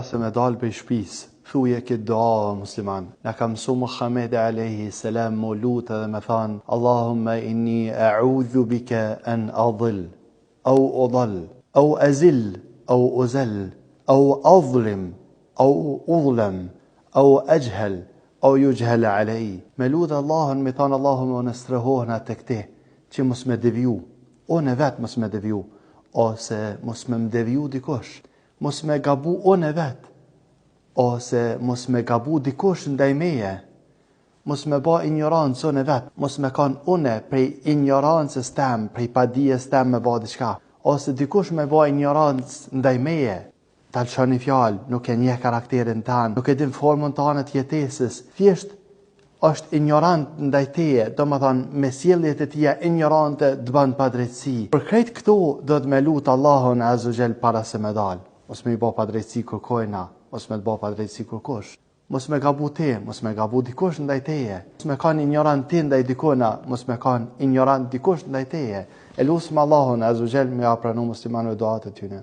Se me dalë për shpis, thuje këtë dua o musliman. Në ka mësu Muhamedi alayhi salam më lutë dhe me thanë Allahumma inni a'udhu bika an adhil, au udhal, au azil, au uzal, au adhlim, au udhlam, au ajhal, au yujhal alej. Me lutë Allahun me thanë Allahumma në strehohna të këti, që mos me deviju, o në vetë mos me deviju, ose mos me deviju dikush. Mos me gabu unë vetë, ose mos me gabu dikush ndaj meje, mos me ba ignorancë unë vetë, mos me kanë une prej ignorancës tem, prej padijes tem me ba diçka, ose dikush me ba ignorancë ndaj meje, ta lëshoni fjalë, nuk e njeh karakterin tanë, nuk e din formën tanë të jetesës, thjesht është ignorant ndaj teje, do më thonë me sjelljet e tia ignorante të bën padrejtësi. Për krejt këto do të me lutë Allahun azza wa jall para se me dalë. Mos me i ba padrejtësi kërkojna, mos me të ba padrejtësi kërkush. Mos me gabu te, mos me gabu dikush ndaj teje. Mos me kanë ignorant ti ndaj dikona, mos me kanë ignorant dikush ndaj teje. E lusëm Allahun azza wa jall me ia pranu muslimanëve duat e tyre.